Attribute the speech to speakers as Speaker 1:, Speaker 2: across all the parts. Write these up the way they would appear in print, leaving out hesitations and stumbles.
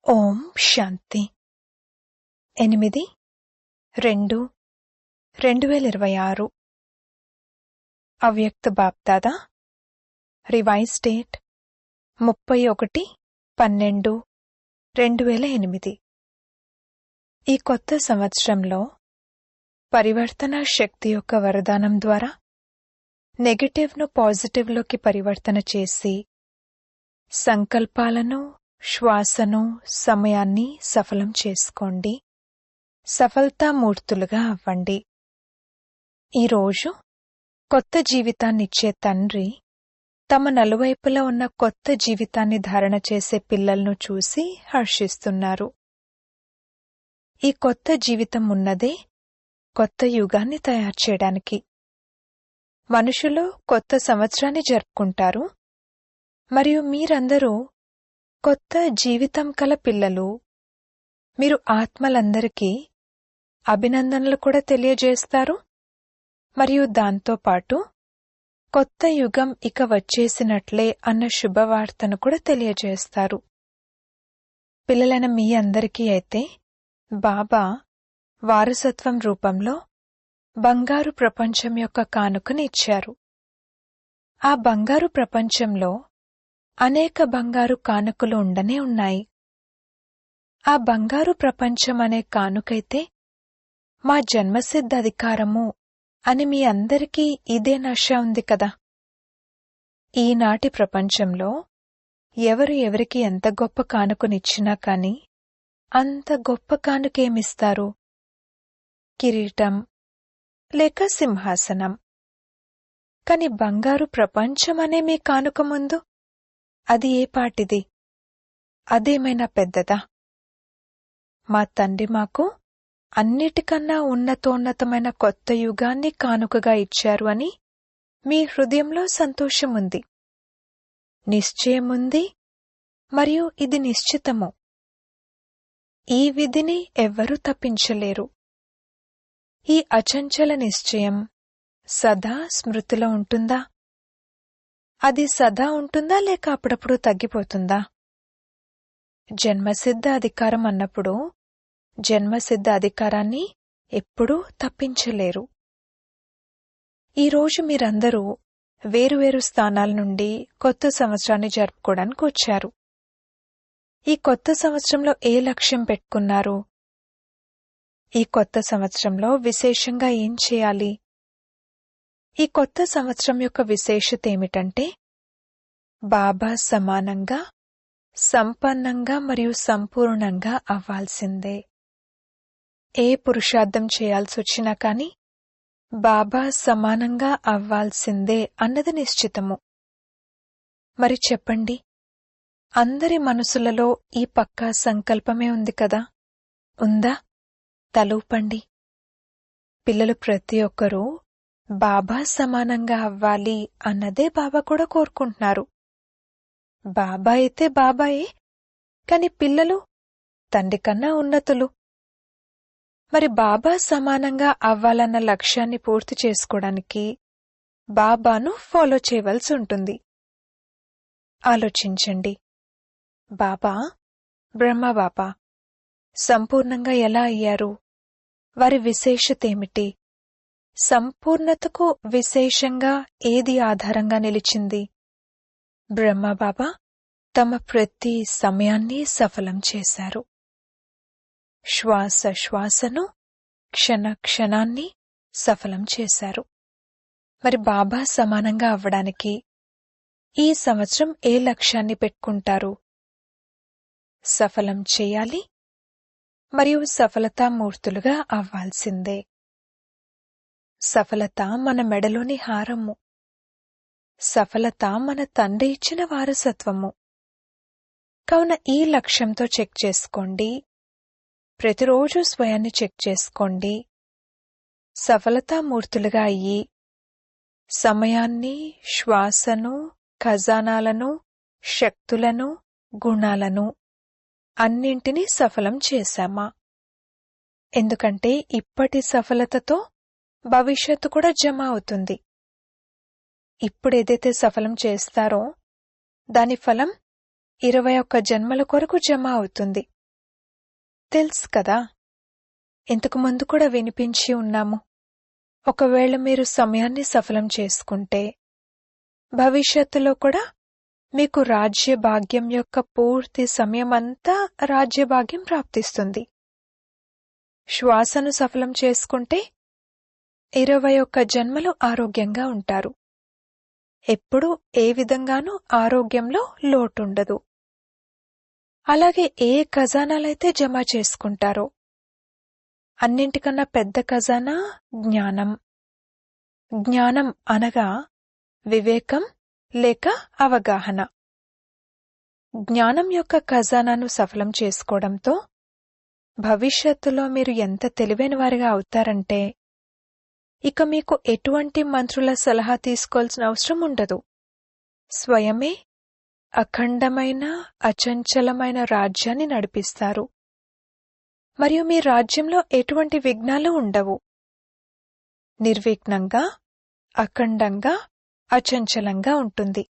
Speaker 1: ఓం శాంతి 8/2/2026 అవ్యక్త BapDada revise date 31/12/2008. ఈ కొత్త సంవత్సరంలో పరివర్తన శక్తి యొక్క వరదానం ద్వారా నెగటివ్ను పాజిటివ్లోకి పరివర్తన చేసి సంకల్పాలను, శ్వాసను, సమయాన్ని సఫలం చేసుకోండి. సఫలతామూర్తులుగా అవ్వండి. ఈరోజు కొత్త జీవితాన్నిచ్చే తండ్రి తమ నలువైపులా ఉన్న కొత్త జీవితాన్ని ధారణ చేసే పిల్లలను చూసి హర్షిస్తున్నారు. ఈ కొత్త జీవితం ఉన్నదే కొత్త యుగాన్ని తయారు చేయడానికి. మనుషులు కొత్త సంవత్సరాన్ని జరుపుకుంటారు, మరియు మీరందరూ కొత్త జీవితం కల పిల్లలు. మీరు ఆత్మలందరికీ అభినందనలు కూడా తెలియజేస్తారు, మరియు దాంతోపాటు కొత్త యుగం ఇక వచ్చేసినట్లే అన్న శుభవార్తను కూడా తెలియజేస్తారు. పిల్లలైన మీ అందరికీ అయితే బాబా వారసత్వం రూపంలో బంగారు ప్రపంచం యొక్క కానుకను ఇచ్చారు. ఆ బంగారు ప్రపంచంలో అనేక బంగారు కానుకలు ఉండనే ఉన్నాయి. ఆ బంగారు ప్రపంచం అనే కానుకైతే మా జన్మసిద్ధ అధికారము అని మీ అందరికీ ఇదే నష ఉంది కదా. ఈనాటి ప్రపంచంలో ఎవరు ఎవరికి ఎంత గొప్ప కానుకనిచ్చినా కాని అంత గొప్ప కానుకేమిస్తారు? కిరీటం లేక సింహాసనం. కాని బంగారు ప్రపంచం అనే మీ కానుక ముందు అది ఏ పాటిది? అదేమైనా పెద్దదా? మా తండ్రి మాకు అన్నిటికన్నా ఉన్నతోన్నతమైన కొత్త యుగాన్ని కానుకగా ఇచ్చారు అని మీ హృదయంలో సంతోషముంది, నిశ్చయముంది, మరియు ఇది నిశ్చితము. ఈ విధిని ఎవ్వరూ తప్పించలేరు. ఈ అచంచల నిశ్చయం సదా స్మృతిలో ఉంటుందా? అది సదా ఉంటుందా లేక అప్పుడప్పుడు తగ్గిపోతుందా? జన్మసిద్ధ అధికారం అన్నప్పుడు జన్మసిద్ధ అధికారాన్ని ఎప్పుడూ తప్పించలేరు. ఈరోజు మీరందరూ వేరువేరు స్థానాల నుండి కొత్త సంవత్సరాన్ని జరుపుకోవడానికి వచ్చారు. ఈ కొత్త సంవత్సరంలో ఏ లక్ష్యం పెట్టుకున్నారు? ఈ కొత్త సంవత్సరంలో విశేషంగా ఏం చేయాలి? ఈ కొత్త సంవత్సరం యొక్క విశేషత ఏమిటంటే బాబా సమానంగా, సంపన్నంగా మరియు సంపూర్ణంగా అవ్వాల్సిందే. ఏ పురుషార్థం చేయాల్సొచ్చినా కాని బాబా సమానంగా అవ్వాల్సిందే అన్నది నిశ్చితము. మరి చెప్పండి, అందరి మనసులలో ఈ పక్కా సంకల్పమే ఉంది కదా? ఉందా? తలూపండి. పిల్లలు ప్రతి ఒక్కరూ బాబా సమానంగా అవ్వాలి అన్నదే బాబా కూడా కోరుకుంటున్నారు. బాబా అయితే బాబాయే, కాని పిల్లలు తండ్రి కన్నా ఉన్నతులు. మరి బాబా సమానంగా అవ్వాలన్న లక్ష్యాన్ని పూర్తి చేసుకోవడానికి బాబాను ఫాలో చేయవలసి ఉంటుంది. ఆలోచించండి, బాబా బ్రహ్మబాబా సంపూర్ణంగా ఎలా అయ్యారు? వారి విశేషతేమిటి? సంపూర్ణతకు విశేషంగా ఏది ఆధారంగా నిలిచింది? బ్రహ్మబాబా తమ ప్రతి సమయాన్ని సఫలం చేశారు. శ్వాస శ్వాసను, క్షణ క్షణాన్ని సఫలం చేశారు. మరి బాబా సమానంగా అవ్వడానికి ఈ సంవత్సరం ఏ లక్ష్యాన్ని పెట్టుకుంటారు? సఫలం చేయాలి మరియు సఫలతామూర్తులుగా అవ్వాల్సిందే. సఫలత మన మెడలోని హారము. సఫలత మన తండ్రి ఇచ్చిన వారసత్వము. కావున ఈ లక్ష్యంతో చెక్ చేసుకోండి. ప్రతిరోజు స్వయాన్ని చెక్ చేసుకోండి. సఫలతామూర్తులుగా అయ్యి సమయాన్ని, శ్వాసను, ఖజానాలను, శక్తులను, గుణాలను అన్నింటినీ సఫలం చేశామా? ఎందుకంటే ఇప్పటి సఫలతతో భవిష్యత్తు కూడా జమ అవుతుంది. ఇప్పుడేదైతే సఫలం చేస్తారో దాని ఫలం 21 జన్మల కొరకు జమ అవుతుంది. తెలుసు కదా, ఇంతకు ముందు కూడా వినిపించి ఉన్నాము. ఒకవేళ మీరు సమయాన్ని సఫలం చేసుకుంటే భవిష్యత్తులో కూడా మీకు రాజ్యభాగ్యం యొక్క పూర్తి సమయమంతా రాజ్యభాగ్యం ప్రాప్తిస్తుంది. శ్వాసను సఫలం చేసుకుంటే 21 జన్మలు ఆరోగ్యంగా ఉంటారు. ఎప్పుడూ ఏ విధంగానూ ఆరోగ్యంలో లోటుండదు. అలాగే ఏ ఖజానాలైతే జమ చేసుకుంటారో అన్నింటికన్నా పెద్ద ఖజానా జ్ఞానం. జ్ఞానం అనగా వివేకం లేక అవగాహన. జ్ఞానం యొక్క ఖజానాను సఫలం చేసుకోవడంతో భవిష్యత్తులో మీరు ఎంత తెలివైన వారిగా అవుతారంటే ఇక మీకు ఎటువంటి మంత్రుల సలహా తీసుకోవాల్సిన అవసరం ఉండదు. స్వయమే అఖండమైన అచంచలమైన రాజ్యాన్ని నడిపిస్తారు. మరియు మీ రాజ్యంలో ఎటువంటి విఘ్నాలు ఉండవు. నిర్విఘ్నంగా, అఖండంగా, అచంచలంగా ఉంటుంది.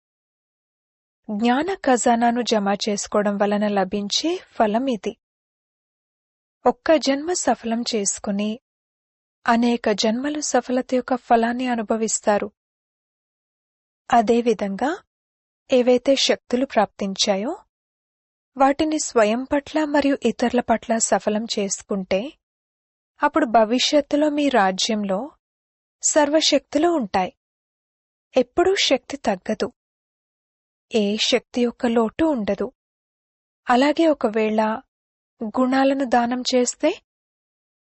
Speaker 1: జ్ఞాన ఖజానాను జమ చేసుకోవడం వలన లభించే ఫలం ఇది. ఒక్క జన్మ సఫలం చేసుకుని అనేక జన్మలు సఫలత యొక్క ఫలాన్ని అనుభవిస్తారు. అదేవిధంగా ఏవైతే శక్తులు ప్రాప్తించాయో వాటిని స్వయం పట్ల మరియు ఇతరుల పట్ల సఫలం చేసుకుంటే అప్పుడు భవిష్యత్తులో మీ రాజ్యంలో సర్వశక్తులు ఉంటాయి. ఎప్పుడూ శక్తి తగ్గదు. ఏ శక్తి యొక్క లోటు ఉండదు. అలాగే ఒకవేళ గుణాలను దానం చేస్తే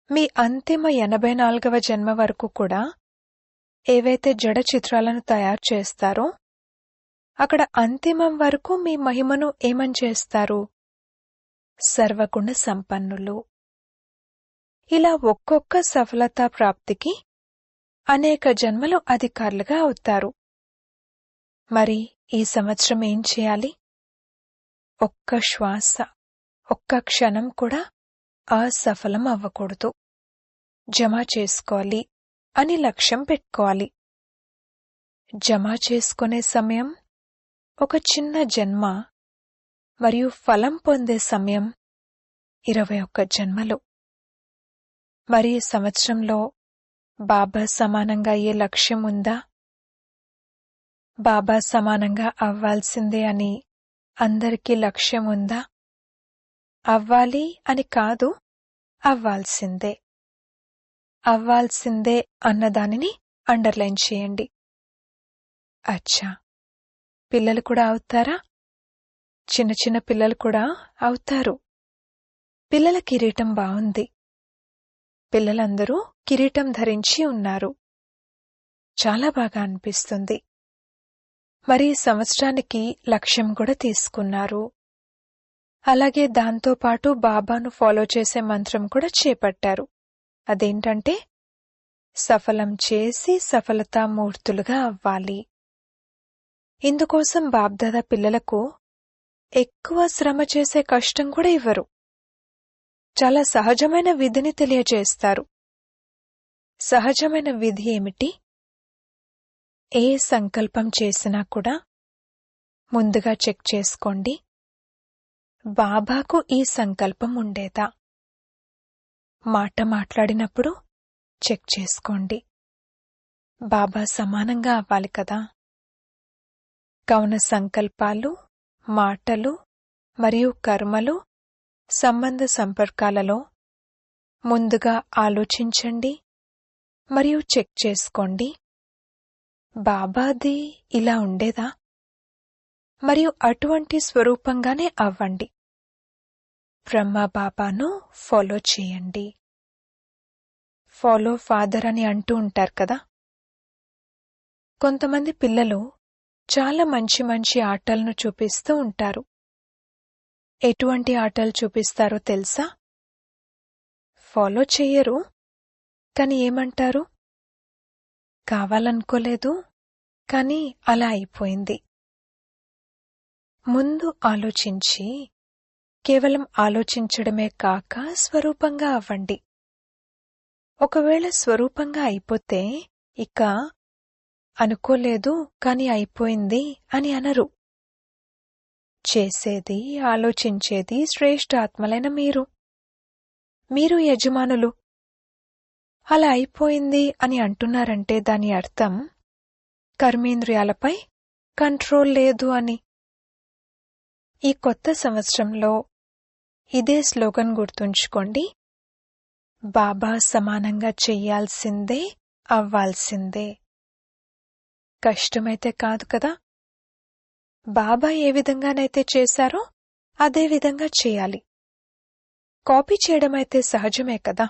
Speaker 1: మీ అంతిమ 84వ జన్మ వరకు కూడా ఏవైతే జడ చిత్రాలను తయారు చేస్తారో అక్కడ అంతిమం వరకు మీ మహిమను ఏమని చేస్తారు? సర్వగుణ సంపన్నులు. ఇలా ఒక్కొక్క సఫలతా ప్రాప్తికి అనేక జన్మలు అధికారులుగా అవుతారు. మరి ఈ సంవత్సరం ఏం చేయాలి? ఒక్క శ్వాస, ఒక్క క్షణం కూడా అసఫలం అవ్వకూడదు. జమ చేసుకోవాలి అని లక్ష్యం పెట్టుకోవాలి. జమ చేసుకునే సమయం ఒక చిన్న జన్మ మరియు ఫలం పొందే సమయం 21 జన్మలు. మరి ఈ సంవత్సరంలో బాబా సమానంగా అయ్యే లక్ష్యం ఉందా? బాబా సమానంగా అవ్వాల్సిందే అని అందరికీ లక్ష్యం ఉందా? అవ్వాలి అని కాదు, అవ్వాల్సిందే. అవ్వాల్సిందే అన్నదానిని అండర్లైన్ చేయండి. అచ్చా, పిల్లలు కూడా అవుతారా? చిన్న చిన్న పిల్లలు కూడా అవుతారు. పిల్లల కిరీటం బావుంది. పిల్లలందరూ కిరీటం ధరించి ఉన్నారు. చాలా బాగా అనిపిస్తుంది. మరి సంవత్సరానికి లక్ష్యం కూడా తీసుకున్నారు. అలాగే దాంతోపాటు బాబాను ఫాలో చేసే మంత్రం కూడా చేపట్టారు. అదేంటంటే సఫలం చేసి సఫలతామూర్తులుగా అవ్వాలి. ఇందుకోసం బాబ్దాదా పిల్లలకు ఎక్కువ శ్రమ చేసే కష్టం కూడా ఇవ్వరు. చాలా సహజమైన విధిని తెలియజేస్తారు. సహజమైన విధి ఏమిటి? ఏ సంకల్పం చేసినా కూడా ముందుగా చెక్ చేసుకోండి, బాబాకు ఈ సంకల్పం ఉండేదా? మాట మాట్లాడినప్పుడు చెక్ చేసుకోండి, బాబా సమానంగా అవ్వాలి కదా. కావున సంకల్పాలు, మాటలు మరియు కర్మలు సంబంధ సంపర్కాలలో ముందుగా ఆలోచించండి మరియు చెక్ చేసుకోండి, బాబాది ఇలా ఉండేదా? మరియు అటువంటి స్వరూపంగానే అవ్వండి. బ్రహ్మ బాబాను ఫాలో చేయండి. ఫాలో ఫాదర్ అని అంటూ ఉంటారు కదా. కొంతమంది పిల్లలు చాలా మంచి మంచి ఆటలను చూపిస్తూ ఉంటారు. ఎటువంటి ఆటలు చూపిస్తారో తెలుసా? ఫాలో చెయ్యరు, కాని ఏమంటారు? కావాలనుకోలేదు, కాని అలా అయిపోయింది. ముందు ఆలోచించి కేవలం ఆలోచించడమే కాక స్వరూపంగా అవ్వండి. ఒకవేళ స్వరూపంగా అయిపోతే ఇక అనుకోలేదు కాని అయిపోయింది అని అనరు. చేసేది, ఆలోచించేది శ్రేష్ఠ ఆత్మలైన మీరు. మీరు యజమానులు. అలా అయిపోయింది అని అంటున్నారంటే దాని అర్థం కర్మేంద్రియాలపై కంట్రోల్ లేదు అని. ఈ కొత్త సంవత్సరంలో ఇదే స్లోగన్ గుర్తుంచుకోండి. బాబా సమానంగా చెయ్యాల్సిందే, అవ్వాల్సిందే. కష్టమైతే కాదు కదా. బాబా ఏ విధంగానైతే చేశారో అదే విధంగా చేయాలి. కాపీ చేయడమైతే సహజమే కదా.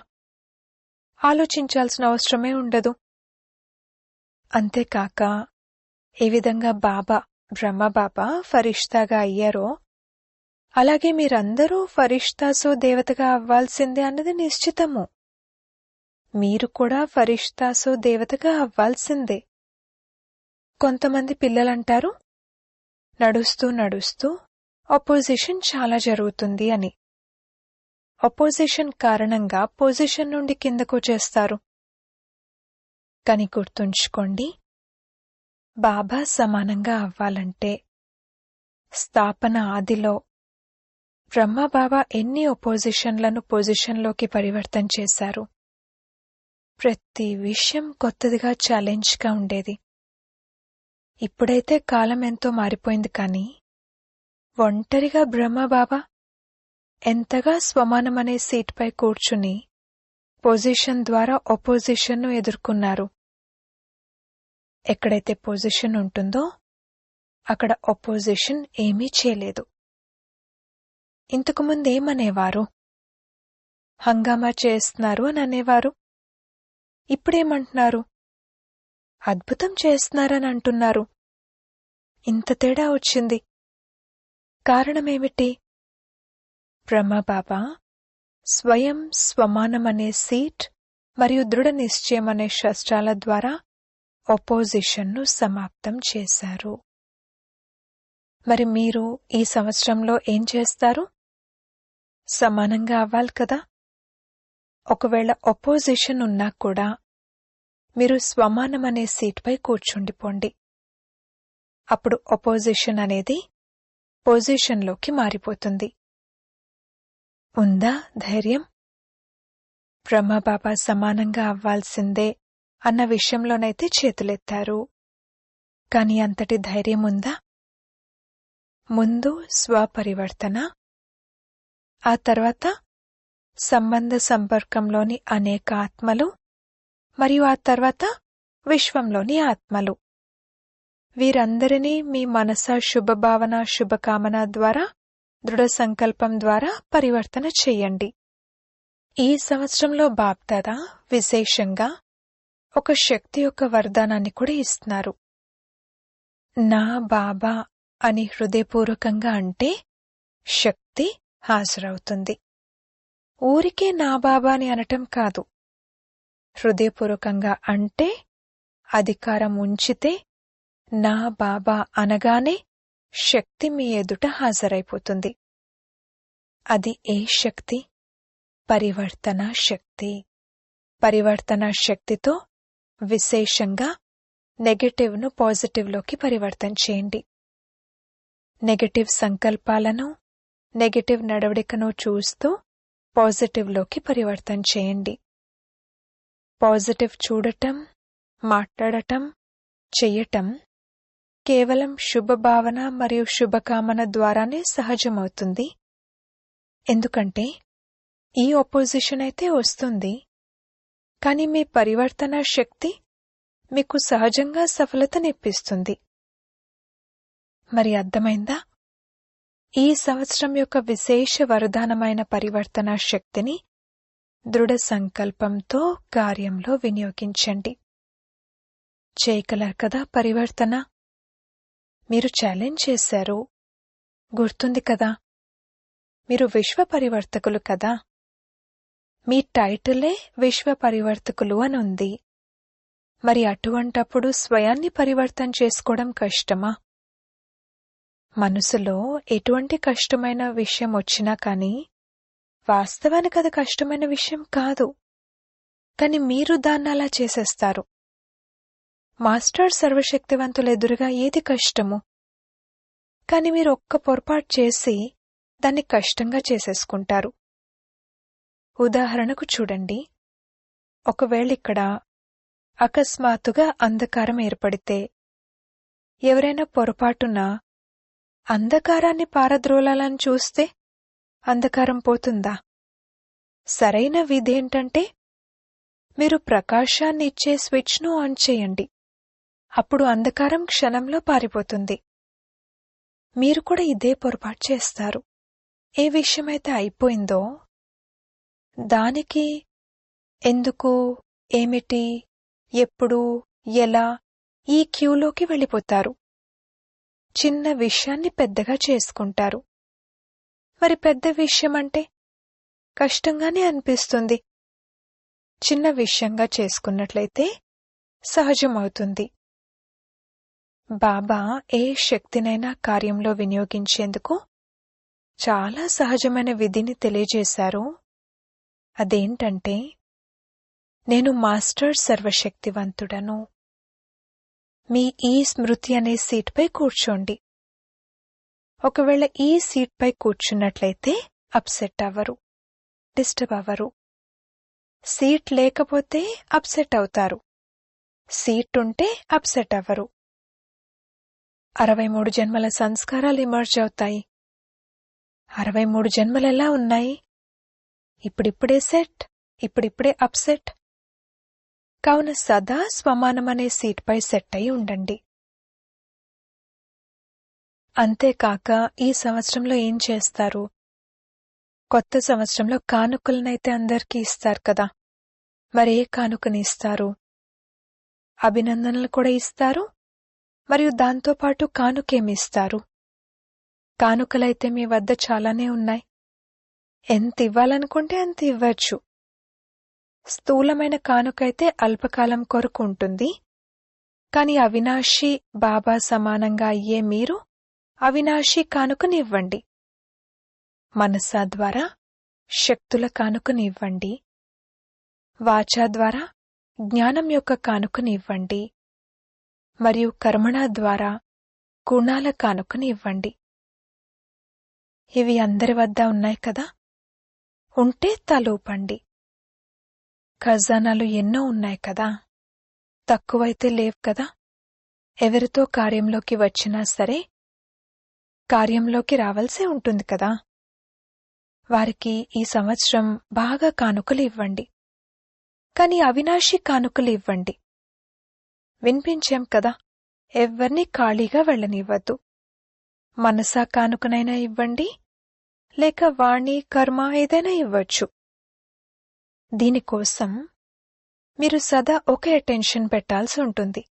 Speaker 1: ఆలోచించాల్సిన అవసరమే ఉండదు. అంతేకాక ఏ విధంగా బాబా బ్రహ్మబాబా ఫరిష్తాగా అయ్యారో అలాగే మీరందరూ ఫరిష్తాసో దేవతగా అవ్వాల్సిందే అన్నది నిశ్చితము. మీరు కూడా ఫరిష్తాసో దేవతగా అవ్వాల్సిందే. కొంతమంది పిల్లలంటారు, నడుస్తూ నడుస్తూ అపోజిషన్ చాలా జరుగుతుంది అని. అపోజిషన్ కారణంగా పొజిషన్ నుండి కిందకు చేస్తారు. కాని గుర్తుంచుకోండి, బాబా సమానంగా అవ్వాలంటే స్థాపన ఆదిలో బ్రహ్మబాబా ఎన్ని అపోజిషన్లను పొజిషన్లోకి పరివర్తన చేశారు. ప్రతి విషయం కొత్తదిగా ఛాలెంజ్గా ఉండేది. ఇప్పుడైతే కాలం ఎంతో మారిపోయింది. కానీ ఒంటరిగా బ్రహ్మబాబా ఎంతగా స్వమానమనే సీట్పై కూర్చుని పొజిషన్ ద్వారా ఒపోజిషన్ను ఎదుర్కొన్నారు. ఎక్కడైతే పొజిషన్ ఉంటుందో అక్కడ ఒపోజిషన్ ఏమీ చేయలేదు. ఇంతకుముందేమనేవారు? హంగామా చేస్తున్నారు అని అనేవారు. ఇప్పుడేమంటున్నారు? అద్భుతం చేస్తున్నారని అంటున్నారు. ఇంత తేడా వచ్చింది. కారణమేమిటి? బ్రహ్మబాబా స్వయం స్వమానమనే సీట్ మరియు దృఢ నిశ్చయమనే శస్త్రాల ద్వారా ఒపోజిషన్ను సమాప్తం చేశారు. మరి మీరు ఈ సంవత్సరంలో ఏం చేస్తారు? సమానంగా అవ్వాలి కదా. ఒకవేళ ఒపోజిషన్ ఉన్నా కూడా మీరు స్వమానమనే సీట్పై కూర్చుండిపోండి. అప్పుడు ఒపోజిషన్ అనేది పొజిషన్లోకి మారిపోతుంది. ఉందా ధైర్యం? బ్రహ్మబాబా సమానంగా అవ్వాల్సిందే అన్న విషయంలోనైతే చేతులెత్తారు. కాని అంతటి ధైర్యం ఉందా? ముందు స్వపరివర్తన, ఆ తర్వాత సంబంధ సంపర్కంలోని అనేక ఆత్మలు మరియు ఆ తర్వాత విశ్వంలోని ఆత్మలు. వీరందరినీ మీ మనస శుభభావన శుభకామన ద్వారా దృఢ సంకల్పం ద్వారా పరివర్తన చెయ్యండి. ఈ సంవత్సరంలో బాప్దాదా విశేషంగా ఒక శక్తి యొక్క వరదానాన్ని కూడా ఇస్తున్నారు. నా బాబా అని హృదయపూర్వకంగా అంటే శక్తి హాజరవుతుంది. ఊరికే నా బాబా అని అనటం కాదు. హృదయపూర్వకంగా అంటే అధికారం ఉంచితే నా బాబా అనగానే శక్తి మీ ఎదుట హాజరైపోతుంది. అది ఏ శక్తి? పరివర్తన శక్తి. పరివర్తన శక్తితో విశేషంగా నెగటివ్ను పాజిటివ్లోకి పరివర్తన చేయండి. నెగటివ్ సంకల్పాలను, నెగటివ్ నడవడికను చూస్తూ పాజిటివ్లోకి పరివర్తన చేయండి. పాజిటివ్ చూడటం, మాట్లాడటం, చెయ్యటం కేవలం శుభభావన మరియు శుభకామన ద్వారానే సహజమవుతుంది. ఎందుకంటే ఈ ఒపోజిషన్ అయితే వస్తుంది, కానీ మీ పరివర్తన శక్తి మీకు సహజంగా సఫలతనిప్పిస్తుంది. మరి అర్థమైందా? ఈ సంవత్సరం యొక్క విశేష వరదానమైన పరివర్తన శక్తిని దృఢ సంకల్పంతో కార్యంలో వినియోగించండి. చేయగలరు కదా పరివర్తన? మీరు ఛాలెంజ్ చేశారు, గుర్తుంది కదా. మీరు విశ్వ పరివర్తకులు కదా. మీ టైటిలే విశ్వ పరివర్తకులు అని ఉంది. మరి అటువంటప్పుడు స్వయాన్ని పరివర్తన చేసుకోవడం కష్టమా? మనసులో ఎటువంటి కష్టమైన విషయం వచ్చినా కానీ వాస్తవానికి అది కష్టమైన విషయం కాదు. కాని మీరు దాన్ని అలా చేసేస్తారు. మాస్టర్ సర్వశక్తివంతుల ఎదురుగా ఏది కష్టము? కాని మీరు ఒక్క పొరపాటు చేసి దాన్ని కష్టంగా చేసేసుకుంటారు. ఉదాహరణకు చూడండి, ఒకవేళిక్కడ అకస్మాత్తుగా అంధకారం ఏర్పడితే ఎవరైనా పొరపాటున అంధకారాన్ని పారద్రోలాలని చూస్తే అంధకారం పోతుందా? సరైన విధేంటంటే మీరు ప్రకాశాన్ని ఇచ్చే స్విచ్ను ఆన్ చేయండి. అప్పుడు అంధకారం క్షణంలో పారిపోతుంది. మీరు కూడా ఇదే పొరపాటు చేస్తారు. ఏ విషయమైతే అయిపోయిందో దానికి ఎందుకు, ఏమిటి, ఎప్పుడు, ఎలా ఈ క్యూలోకి వెళ్ళిపోతారు. చిన్న విషయాన్ని పెద్దగా చేసుకుంటారు. మరి పెద్ద విషయమంటే కష్టంగానే అనిపిస్తుంది. చిన్న విషయంగా చేసుకున్నట్లయితే సహజమవుతుంది. బాబా ఏ శక్తినైనా కార్యంలో వినియోగించేందుకు చాలా సహజమైన విధిని తెలియజేశారు. అదేంటంటే, నేను మాస్టర్ సర్వశక్తివంతుడను. మీ ఈ స్మృతి అనే సీట్పై కూర్చోండి. ఒకవేళ ఈ సీట్పై కూర్చున్నట్లయితే అప్సెట్ అవ్వరు, డిస్టర్బ్ అవ్వరు. సీట్ లేకపోతే అప్సెట్ అవుతారు. సీట్ ఉంటే అప్సెట్ అవ్వరు. 63 జన్మల సంస్కారాలు ఇమర్జ్ అవుతాయి. 63 జన్మలెలా ఉన్నాయి? ఇప్పుడిప్పుడే సెట్, ఇప్పుడిప్పుడే అప్సెట్. కావున సదా స్వమానమనే సీట్పై సెట్ అయి ఉండండి. అంతేకాక ఈ సంవత్సరంలో ఏం చేస్తారు? కొత్త సంవత్సరంలో కానుకలనైతే అందరికీ ఇస్తారు కదా. మరే కానుకని ఇస్తారు? అభినందనలు కూడా ఇస్తారు. మరియు దాంతోపాటు కానుకేమిస్తారు? కానుకలైతే మీ వద్ద చాలానే ఉన్నాయి. ఎంత ఇవ్వాలనుకుంటే అంత ఇవ్వచ్చు. స్థూలమైన కానుకైతే అల్పకాలం కొరకు ఉంటుంది. కాని అవినాశి బాబా సమానంగా అయ్యే మీరు అవినాశి కానుకనివ్వండి. మనసా ద్వారా శక్తుల కానుకనివ్వండి. వాచా ద్వారా జ్ఞానం యొక్క కానుకనివ్వండి. మరియు కర్మణా ద్వారా గుణాల కానుకనివ్వండి. ఇవి అందరి వద్ద ఉన్నాయి కదా. ఉంటే తలూపండి. ఖజానాలు ఎన్నో ఉన్నాయి కదా. తక్కువైతే లేవు కదా. ఎవరితో కార్యంలోకి వచ్చినా సరే కార్యంలోకి రావాల్సే ఉంటుంది కదా. వారికి ఈ సంవత్సరం బాగా కానుకలు ఇవ్వండి. కాని అవినాశి కానుకలు ఇవ్వండి. వినిపించాం కదా, ఎవ్వర్నీ ఖాళీగా వెళ్ళనివ్వద్దు. మనసా కానుకనైనా ఇవ్వండి, లేక వాణి, కర్మ ఏదైనా ఇవ్వచ్చు. దీనికోసం మీరు సదా ఒకే అటెన్షన్ పెట్టాల్సి ఉంటుంది.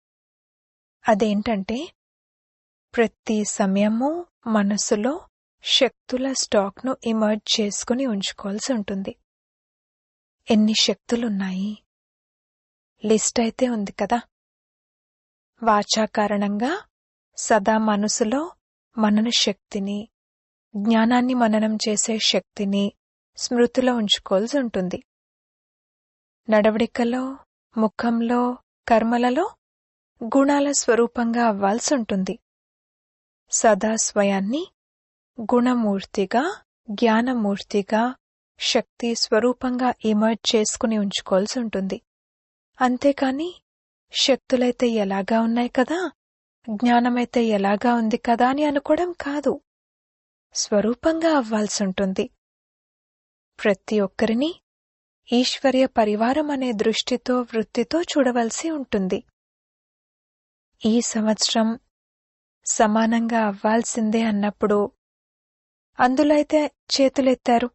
Speaker 1: అదేంటంటే, ప్రతి సమయము మనసులో శక్తుల స్టాక్ను ఇమర్జ్ చేసుకుని ఉంచుకోవాల్సి ఉంటుంది. ఎన్ని శక్తులున్నాయి? లిస్ట్ అయితే ఉంది కదా. వాచా కారణంగా సదా మనసులో మనన శక్తిని, జ్ఞానాన్ని మననం చేసే శక్తిని స్మృతిలో ఉంచుకోవాల్సి ఉంటుంది. నడవడికలో, ముఖంలో, కర్మలలో గుణాల స్వరూపంగా అవ్వాల్సి ఉంటుంది. సదా స్వయాన్ని గుణమూర్తిగా, జ్ఞానమూర్తిగా, శక్తి స్వరూపంగా ఇమర్జ్ చేసుకుని ఉంచుకోవాల్సి ఉంటుంది. అంతేకాని శక్తులైతే ఎలాగా ఉన్నాయి కదా, జ్ఞానమైతే ఎలాగా ఉంది కదా అని అనుకోవడం కాదు. స్వరూపంగా అవ్వాల్సి ఉంటుంది. ప్రతి ఒక్కరిని ఈశ్వర్య పరివారం అనే దృష్టితో, వృత్తితో చూడవలసి ఉంటుంది. ఈ సంవత్సరం సమానంగా అవ్వాల్సిందే అన్నప్పుడు అందులో అయితే చేతులెత్తారు.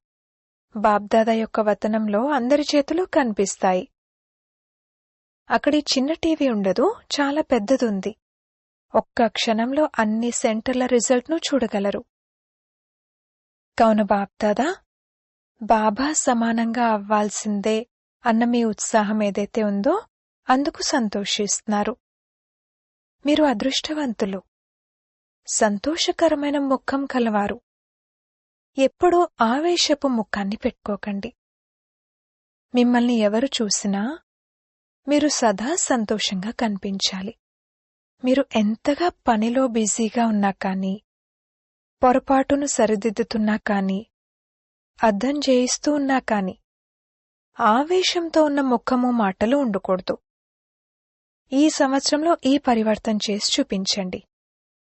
Speaker 1: బాబ్దాదా యొక్క వతనంలో అందరి చేతులు కనిపిస్తాయి. అక్కడి చిన్న టీవీ ఉండదు, చాలా పెద్దదుంది. ఒక్క క్షణంలో అన్ని సెంటర్ల రిజల్ట్ను చూడగలరు. కావున బాబ్దాదా బాబా సమానంగా అవ్వాల్సిందే అన్న మీ ఉత్సాహం ఏదైతే ఉందో అందుకు సంతోషిస్తున్నారు. మీరు అదృష్టవంతులు, సంతోషకరమైన ముఖం కలవారు. ఎప్పుడూ ఆవేశపు ముఖాన్ని పెట్టుకోకండి. మిమ్మల్ని ఎవరు చూసినా మీరు సదా సంతోషంగా కనిపించాలి. మీరు ఎంతగా పనిలో బిజీగా ఉన్నా కానీ, పొరపాటును సరిదిద్దుతున్నా కానీ, అర్థం చేయిస్తూ ఉన్నా కానీ, ఆవేశంతో ఉన్న ముఖము మాటలు ఉండకూడదు. ఈ సంవత్సరంలో ఈ పరివర్తన చేసి చూపించండి,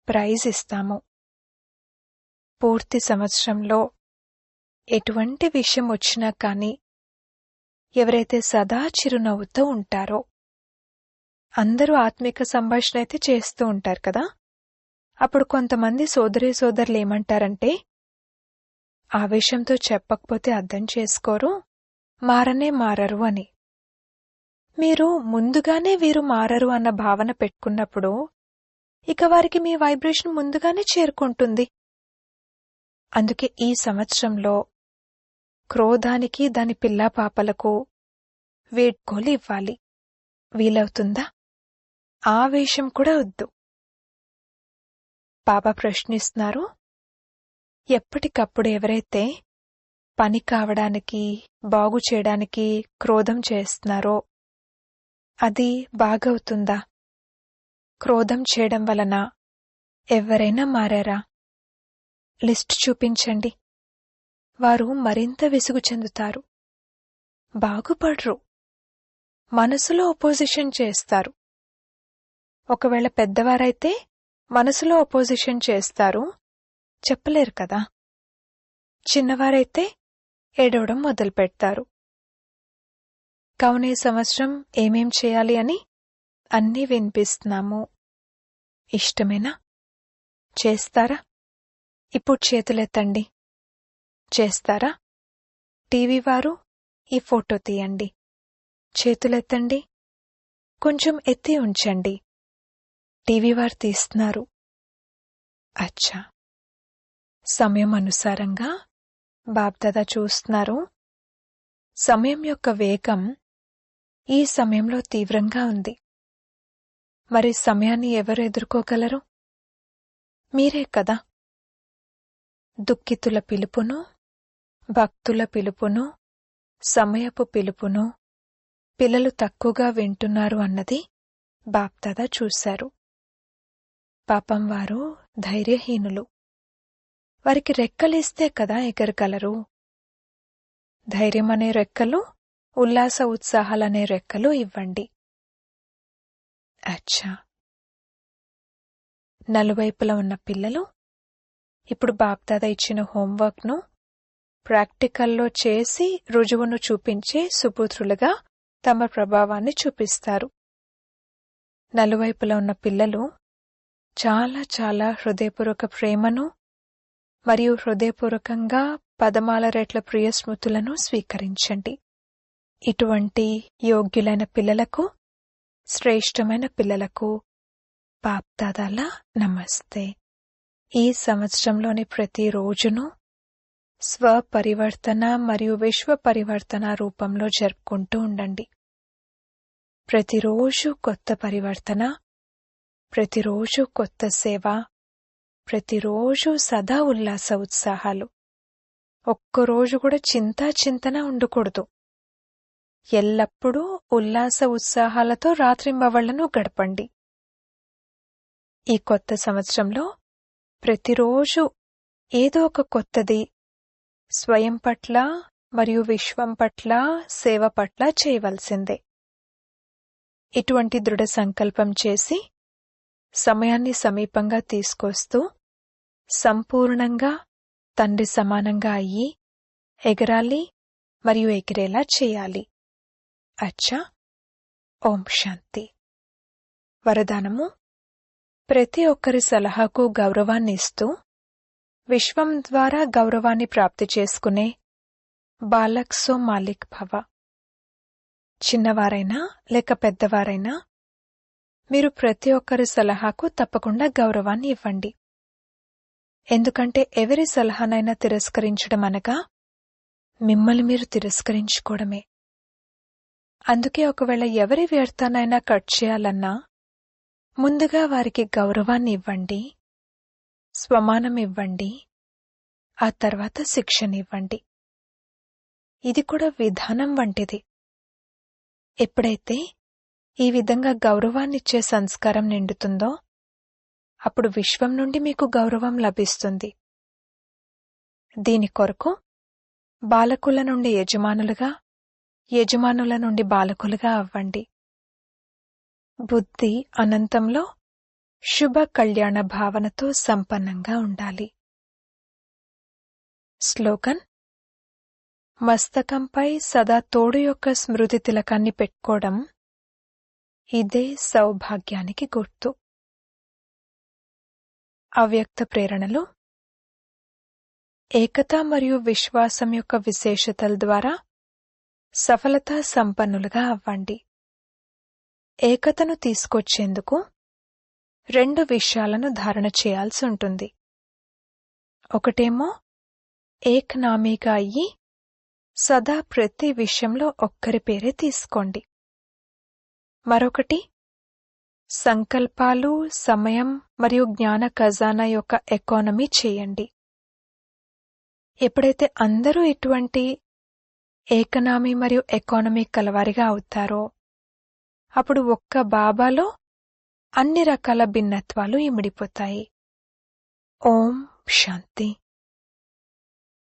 Speaker 1: ప్రైజ్ ఇస్తాము. పూర్తి సంవత్సరంలో ఎటువంటి విషయం వచ్చినా కానీ ఎవరైతే సదా చిరునవ్వుతో ఉంటారో, అందరూ ఆత్మిక సంభాషణ అయితే చేస్తూ ఉంటారు కదా, అప్పుడు కొంతమంది సోదరులు ఏమంటారంటే, ఆవేశంతో చెప్పకపోతే అర్థం చేసుకోరు, మారరు అని. మీరు ముందుగానే వీరు మారరు అన్న భావన పెట్టుకున్నప్పుడు ఇక వారికి మీ వైబ్రేషన్ ముందుగానే చేరుకుంటుంది. అందుకే ఈ సంవత్సరంలో క్రోధానికి దాని పిల్లాపాపలకు వేడ్కోలు ఇవ్వాలి. వీలవుతుందా? ఆవేశం కూడా వద్దు. బాబా ప్రశ్నిస్తున్నారు, ఎప్పటికప్పుడు ఎవరైతే పని కావడానికి, బాగు చేయడానికి క్రోధం చేస్తున్నారో అది బాగవుతుందా? క్రోధం చేయడం వలన ఎవరైనా మారారా? లిస్ట్ చూపించండి. వారు మరింత విసుగు చెందుతారు, బాగుపడరు, మనసులో అపోజిషన్ చేస్తారు. ఒకవేళ పెద్దవారైతే మనసులో అపోజిషన్ చేస్తారు, చెప్పలేరు కదా. చిన్నవారైతే ఏడవడం మొదలుపెడతారు. కావున ఈ సంవత్సరం ఏమేం చేయాలి అని అన్నీ వినిపిస్తున్నాము. ఇష్టమేనా? చేస్తారా? ఇప్పుడు చేతులెత్తండి. చేస్తారా? టీవీ వారు ఈ ఫోటో తీయండి. చేతులెత్తండి. కొంచెం ఎత్తి ఉంచండి. టీవీ వారు తీస్తున్నారు. అచ్చా, సమయం అనుసారంగా బాప్దాదా చూస్తున్నారు. సమయం యొక్క వేగం ఈ సమయంలో తీవ్రంగా ఉంది. మరి సమయాన్ని ఎవరు ఎదుర్కోగలరు? మీరే కదా. దుఃఖితుల పిలుపును, భక్తుల పిలుపును, సమయపు పిలుపును పిల్లలు తక్కువగా వింటున్నారు అన్నది బాప్దాదా చూశారు. పాపం వారు ధైర్యహీనులు. వారికి రెక్కలిస్తే కదా ఎగరగలరు. ధైర్యమనే రెక్కలు, ఉల్లాస ఉత్సాహాలనే రెక్కలు ఇవ్వండి. అచ్చా, నలువైపులా ఉన్న పిల్లలు ఇప్పుడు బాప్దాదా ఇచ్చిన హోంవర్క్ను ప్రాక్టికల్లో చేసి రుజువును చూపించే సుపుత్రులుగా తమ ప్రభావాన్ని చూపిస్తారు. నలువైపులా ఉన్న పిల్లలు చాలా చాలా హృదయపూర్వక ప్రేమను మరియు హృదయపూర్వకంగా పదమాల రెట్ల ప్రియ స్మృతులను స్వీకరించండి. ఇటువంటి యోగ్యులైన పిల్లలకు, శ్రేష్టమైన పిల్లలకు బాప్దాదాల నమస్తే. ఈ సంవత్సరంలోని ప్రతి రోజును స్వపరివర్తన మరియు విశ్వ పరివర్తన రూపంలో జరుపుకుంటూ ఉండండి. ప్రతిరోజు కొత్త పరివర్తన, ప్రతిరోజు కొత్త సేవ, ప్రతిరోజు సదా ఉల్లాస ఉత్సాహాలు. ఒక్కరోజు కూడా చింతన ఉండకూడదు. ఎల్లప్పుడూ ఉల్లాస ఉత్సాహాలతో రాత్రింబవళ్లను గడపండి. ఈ కొత్త సంవత్సరంలో ప్రతిరోజు ఏదో ఒక కొత్తది స్వయం పట్ల మరియు విశ్వం పట్ల, సేవ పట్ల చేయవలసిందే. ఇటువంటి దృఢ సంకల్పం చేసి సమయాన్ని సమీపంగా తీసుకొస్తూ సంపూర్ణంగా తండ్రి సమానంగా అయ్యి ఎగరాలి మరియు ఎగిరేలా చేయాలి. అచ్చా, ఓం శాంతి. వరదానము: ప్రతి ఒక్కరి సలహాకు గౌరవాన్ని ఇస్తూ విశ్వం ద్వారా గౌరవాన్ని ప్రాప్తి చేసుకునే బాలక్ సో మాలిక్ భవ. చిన్నవారైనా లేక పెద్దవారైనా మీరు ప్రతి ఒక్కరి సలహాకు తప్పకుండా గౌరవాన్ని ఇవ్వండి. ఎందుకంటే ఎవరి సలహానైనా తిరస్కరించడం అనగా మిమ్మల్ని మీరు తిరస్కరించుకోవడమే. అందుకే ఒకవేళ ఎవరి వ్యర్థానైనా కట్ చేయాలన్నా ముందుగా వారికి గౌరవాన్ని ఇవ్వండి, స్వమానం ఇవ్వండి, ఆ తర్వాత శిక్షనివ్వండి. ఇది కూడా విధానం వంటిది. ఎప్పుడైతే ఈ విధంగా గౌరవాన్నిచ్చే సంస్కారం నిండుతుందో అప్పుడు విశ్వం నుండి మీకు గౌరవం లభిస్తుంది. దీని కొరకు బాలకుల నుండి యజమానులుగా, యజమానుల నుండి బాలకులుగా అవ్వండి. బుద్ధి అనంతంలో శుభ కళ్యాణ భావనతో సంపన్నంగా ఉండాలి. స్లోగన్: మస్తకంపై సదా తోడు యొక్క స్మృతి తిలకాన్ని పెట్టుకోవడం ఇదే సౌభాగ్యానికి గుర్తు. అవ్యక్త ప్రేరణలు: ఏకత మరియు విశ్వాసం యొక్క విశేషతల ద్వారా సఫలతా సంపన్నులుగా అవ్వండి. ఏకతను తీసుకొచ్చేందుకు 2 విషయాలను ధారణ చేయాల్సి ఉంటుంది. ఒకటేమో ఏకనామీగా అయ్యి సదా ప్రతి విషయంలో ఒక్కరి పేరే తీసుకోండి. మరొకటి సంకల్పాలు, సమయం మరియు జ్ఞాన ఖజానా యొక్క ఎకానమీ చేయండి. ఎప్పుడైతే అందరూ ఇటువంటి ఏకనామీ మరియు ఎకానమీ కలవారిగా అవుతారో అప్పుడు ఒక్క బాబాలో అన్ని రకాల భిన్నత్వాలు ఇమిడిపోతాయి. ఓం శాంతి.